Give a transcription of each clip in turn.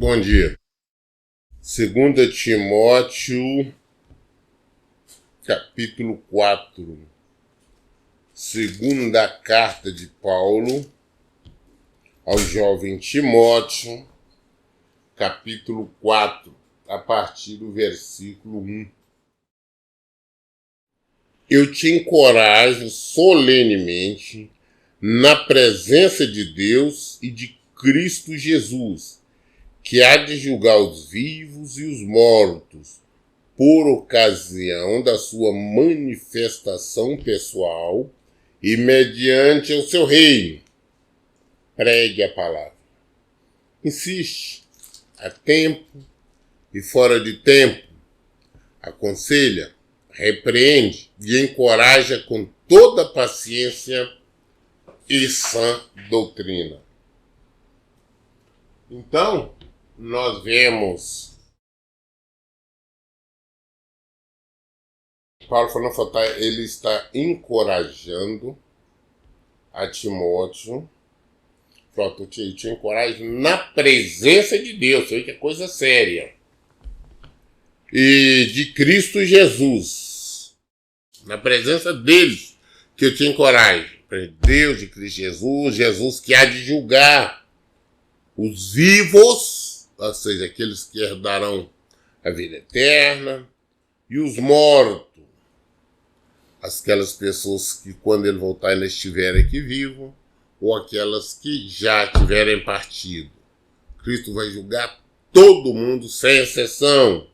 Bom dia. 2 Timóteo, capítulo 4. Segunda carta de Paulo ao jovem Timóteo, capítulo 4, a partir do versículo 1. Eu te encorajo solenemente na presença de Deus e de Cristo Jesus, que há de julgar os vivos e os mortos, por ocasião da sua manifestação pessoal e mediante o seu reino. Pregue a palavra. Insiste, a tempo e fora de tempo. Aconselha, repreende e encoraja com toda paciência e sã doutrina. Então, nós vemos Paulo falando que ele está encorajando a Timóteo. Pronto, eu te encorajo na presença de Deus, isso aí que é coisa séria. E de Cristo Jesus. Na presença deles que eu te encorajo. Deus, de Cristo Jesus, Jesus que há de julgar os vivos, ou seja, aqueles que herdarão a vida eterna, e os mortos, aquelas pessoas que quando ele voltar ainda estiverem aqui vivos, ou aquelas que já tiverem partido. Cristo vai julgar todo mundo, sem exceção.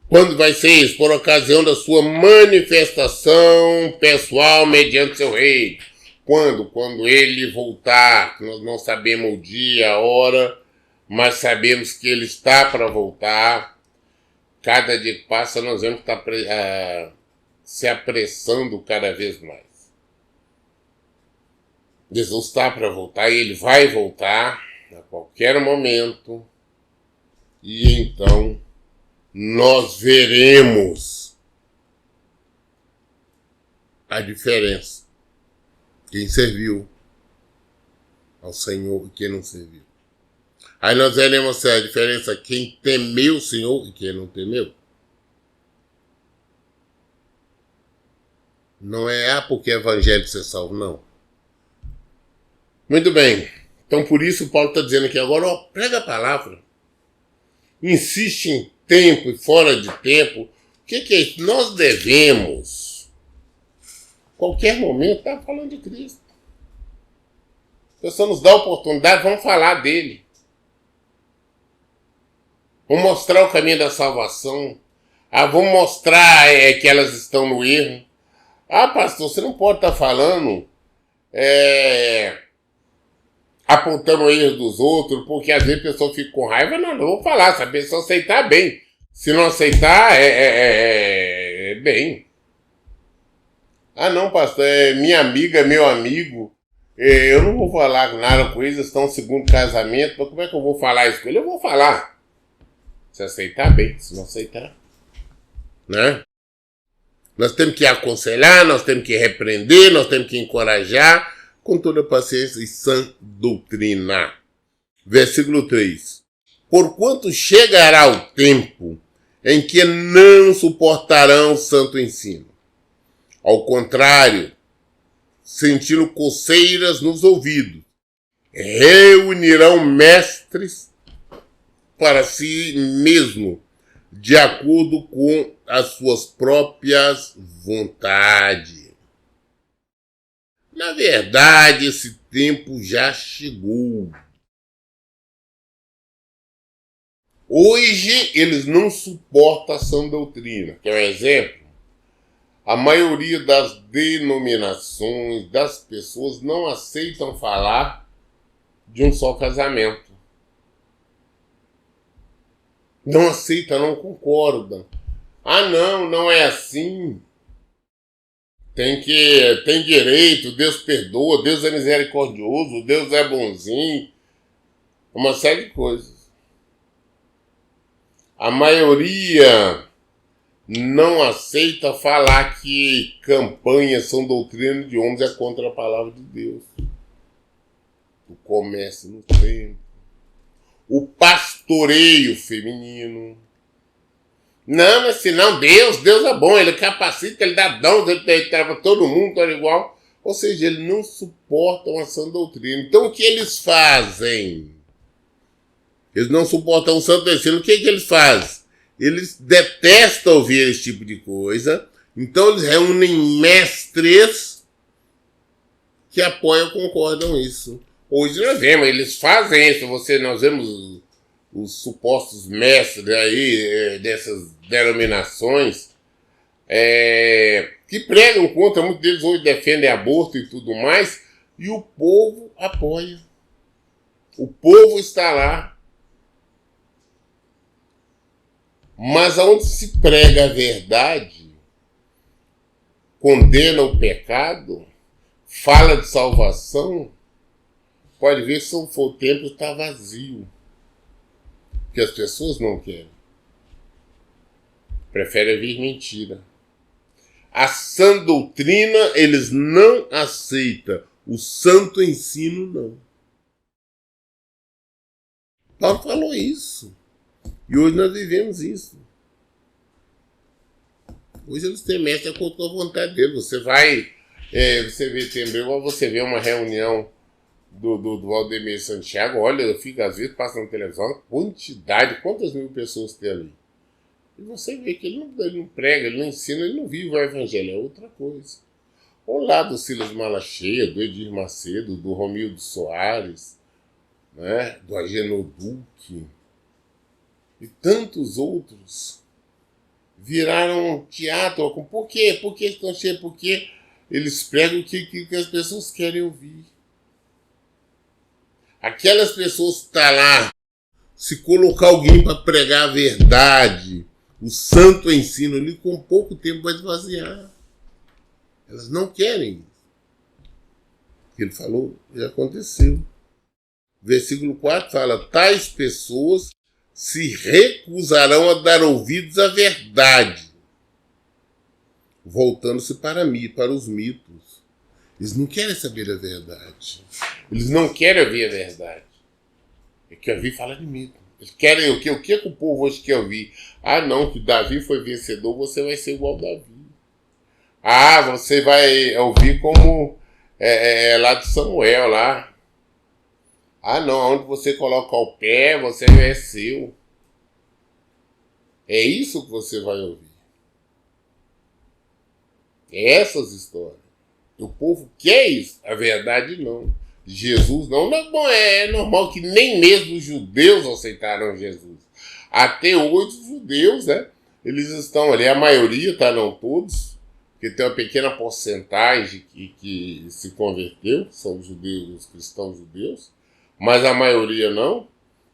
Quando vai ser isso? Por ocasião da sua manifestação pessoal mediante seu reino. Quando? Quando ele voltar, nós não sabemos o dia, a hora, mas sabemos que ele está para voltar. Cada dia que passa, nós vemos que está se apressando cada vez mais. Jesus está para voltar e ele vai voltar a qualquer momento. E então nós veremos a diferença. Quem serviu ao Senhor e quem não serviu. Aí nós veremos a diferença, quem temeu o Senhor e quem não temeu. Não é porque é evangélico ser salvo, não. Muito bem. Então por isso Paulo está dizendo aqui agora, prega a palavra. Insiste em tempo e fora de tempo. O que é isso? Nós devemos, qualquer momento, estar falando de Cristo. A pessoa nos dá a oportunidade, vamos falar dele. Vamos mostrar o caminho da salvação. Vamos mostrar que elas estão no erro. Pastor, você não pode estar falando apontando o erro dos outros, porque às vezes a pessoa fica com raiva. Não vou falar, se a pessoa aceitar, bem. Se não aceitar, bem. Não, pastor, é minha amiga, é meu amigo. Eu não vou falar nada com eles, estão no segundo casamento, mas como é que eu vou falar isso com ele? Eu vou falar. Se aceitar, bem. Se não aceitar, né? Nós temos que aconselhar, nós temos que repreender, nós temos que encorajar, com toda paciência e sã doutrina. Versículo 3. Porquanto chegará o tempo em que não suportarão o santo ensino. Ao contrário, sentindo coceiras nos ouvidos, reunirão mestres para si mesmo, de acordo com as suas próprias vontades. Na verdade, esse tempo já chegou. Hoje, eles não suportam a sã doutrina. Quer um exemplo? A maioria das denominações, das pessoas, não aceitam falar de um só casamento. Não aceitam, não concordam. Não é assim. Tem direito, Deus perdoa, Deus é misericordioso, Deus é bonzinho. Uma série de coisas. A maioria não aceita falar que campanhas são doutrina de homens, é contra a palavra de Deus. O comércio no templo. O pastor pastoreio feminino. Não, mas senão Deus é bom, ele capacita, ele dá dons, ele trava todo mundo, todo igual. Ou seja, eles não suportam a sã doutrina. Então, o que eles fazem? Eles não suportam o santo ensino. O que eles fazem? Eles detestam ouvir esse tipo de coisa. Então, eles reúnem mestres que apoiam, concordam isso. Hoje nós vemos, eles fazem isso. Nós vemos os supostos mestres aí, dessas denominações, que pregam contra, muitos deles hoje defendem aborto e tudo mais, e o povo apoia. O povo está lá. Mas aonde se prega a verdade, condena o pecado, fala de salvação, pode ver se o templo está vazio. Que as pessoas não querem. Preferem ouvir mentira. A sã doutrina eles não aceitam. O santo ensino não. Paulo falou isso. E hoje nós vivemos isso. Hoje eles têm mestre com a vontade dele. Você vai, você vê, igual você vê uma reunião do Valdemir Santiago, olha, eu fico às vezes passando na televisão, quantas mil pessoas tem ali. E você vê que ele não prega, ele não ensina, ele não vive o evangelho, é outra coisa. Ou lá do Silas Malacheia, do Edir Macedo, do Romildo Soares, né, do Agenor Duque, e tantos outros viraram teatro. Por quê? Por que estão cheios? Porque eles pregam o que as pessoas querem ouvir. Aquelas pessoas que estão lá, se colocar alguém para pregar a verdade, o santo ensino ali, com pouco tempo vai esvaziar. Elas não querem isso. O que ele falou já aconteceu. Versículo 4 fala: tais pessoas se recusarão a dar ouvidos à verdade, voltando-se para os mitos. Eles não querem saber a verdade. Eles não querem ouvir a verdade. Eles querem ouvir falar de mito. Eles querem o quê? O que o povo hoje quer ouvir? Ah, não, que Davi foi vencedor, você vai ser igual a Davi. Ah, você vai ouvir como lá de Samuel, lá. Ah, não, onde você coloca o pé, você é seu. É isso que você vai ouvir. Essas histórias. O povo quer isso, a verdade não. Jesus não. Não é normal que nem mesmo os judeus aceitaram Jesus. Até hoje os judeus, né? Eles estão ali, a maioria, tá? Não todos, porque tem uma pequena porcentagem que se converteu, são os judeus, os cristãos judeus, mas a maioria não.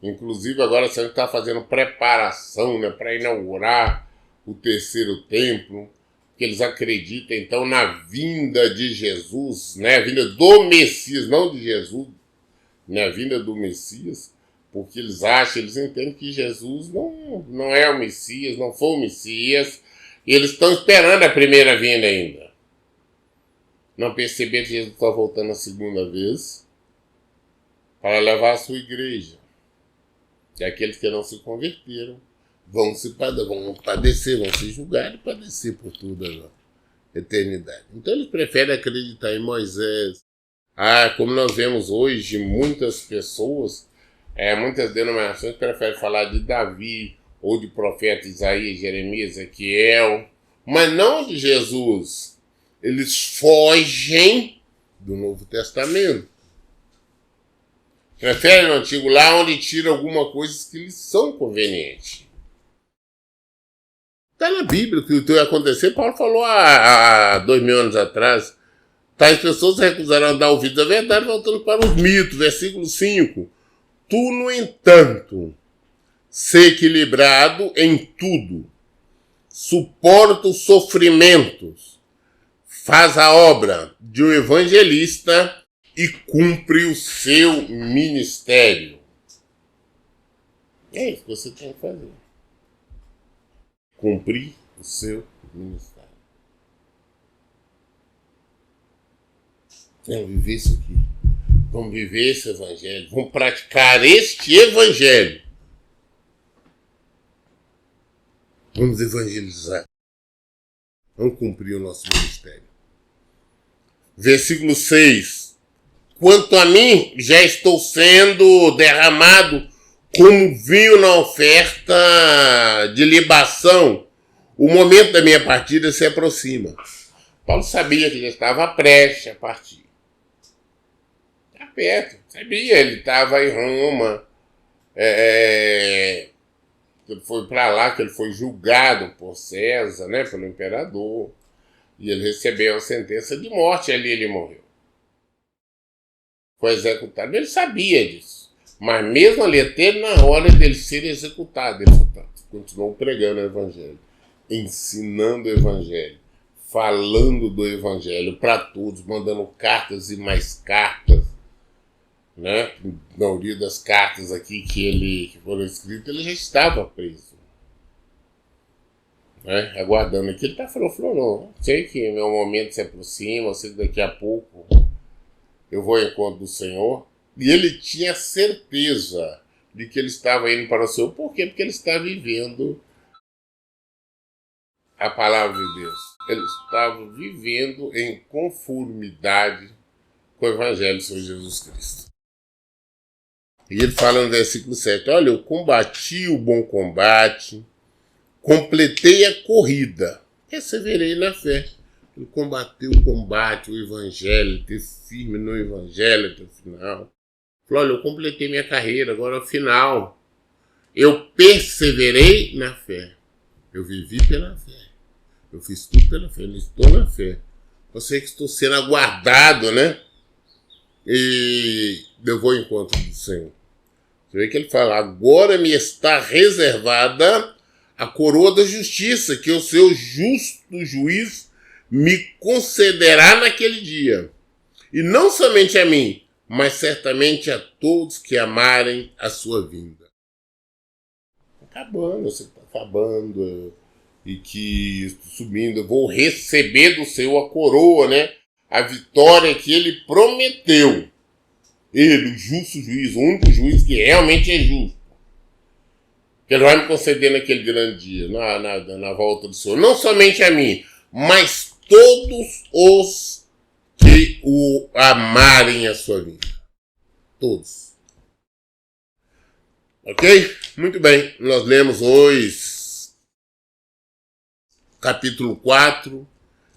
Inclusive agora você está fazendo preparação, né, para inaugurar o terceiro templo, que eles acreditam então na vinda de Jesus, né, a vinda do Messias, não de Jesus, né, a vinda do Messias, porque eles acham, eles entendem que Jesus não é o Messias, não foi o Messias, e eles estão esperando a primeira vinda ainda. Não perceberam que Jesus está voltando a segunda vez para levar a sua igreja. E aqueles que não se converteram vão padecer, vão se julgar e padecer por toda a eternidade. Então eles preferem acreditar em Moisés. Como nós vemos hoje, muitas pessoas, muitas denominações preferem falar de Davi, ou de profeta Isaías, Jeremias, Ezequiel, mas não de Jesus. Eles fogem do Novo Testamento. Preferem no Antigo, lá onde tira alguma coisa que lhes são convenientes. Está na Bíblia o que ia acontecer. Paulo falou há 2000 anos atrás. Tais pessoas recusarão a dar ouvidos à verdade, voltando para os mitos. Versículo 5. Tu, no entanto, ser equilibrado em tudo, suporta os sofrimentos, faz a obra de um evangelista e cumpre o seu ministério. É isso que você tem que fazer. Cumprir o seu ministério. Vamos viver isso aqui. Vamos viver esse evangelho. Vamos praticar este evangelho. Vamos evangelizar. Vamos cumprir o nosso ministério. Versículo 6. Quanto a mim, já estou sendo derramado como vinho na oferta de libação. O momento da minha partida se aproxima. Paulo sabia que ele estava prestes a partir. Está perto. Sabia, ele estava em Roma. Ele foi para lá, que ele foi julgado por César, né, pelo imperador. E ele recebeu a sentença de morte, ali ele morreu. Foi executado. Ele sabia disso. Mas mesmo ali, até na hora dele ser executado, ele continuou pregando o evangelho, ensinando o evangelho, falando do evangelho para todos, mandando cartas e mais cartas, né? A maioria das cartas aqui que foram escritas, ele já estava preso, né? Aguardando aqui. Ele falou, não, sei que meu momento se aproxima, sei que daqui a pouco eu vou ao encontro do Senhor. E ele tinha certeza de que ele estava indo para o Senhor. Por quê? Porque ele está vivendo a palavra de Deus. Ele estava vivendo em conformidade com o Evangelho do Senhor Jesus Cristo. E ele fala no versículo 7, olha, eu combati o bom combate, completei a corrida, perseverei na fé. Ele combateu o combate, o Evangelho, ter firme no Evangelho até o final. Falou, olha, eu completei minha carreira, agora ao final. Eu perseverei na fé. Eu vivi pela fé. Eu fiz tudo pela fé, eu estou na fé. Eu sei que estou sendo aguardado, né? E eu vou ao encontro do Senhor. Você vê que ele fala, agora me está reservada a coroa da justiça, que o seu justo juiz me concederá naquele dia. E não somente a mim, mas certamente a todos que amarem a sua vinda. Acabando, você está acabando, e que subindo, eu vou receber do Senhor a coroa, né? A vitória que ele prometeu. Ele, o justo juiz, o único juiz que realmente é justo. Que ele vai me conceder naquele grande dia, na volta do Senhor. Não somente a mim, mas todos os que o amarem a sua vida. Todos. Ok? Muito bem. Nós lemos hoje capítulo 4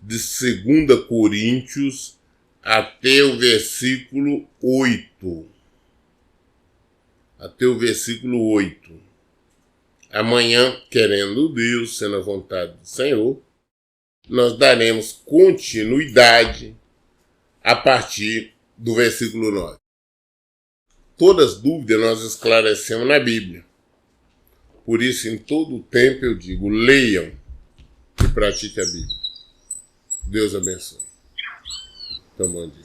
de 2 Coríntios até o versículo 8. Até o versículo 8. Amanhã, querendo Deus, sendo a vontade do Senhor, nós daremos continuidade a partir do versículo 9. Todas as dúvidas nós esclarecemos na Bíblia. Por isso, em todo o tempo eu digo, leiam e pratiquem a Bíblia. Deus abençoe. Então, bom dia.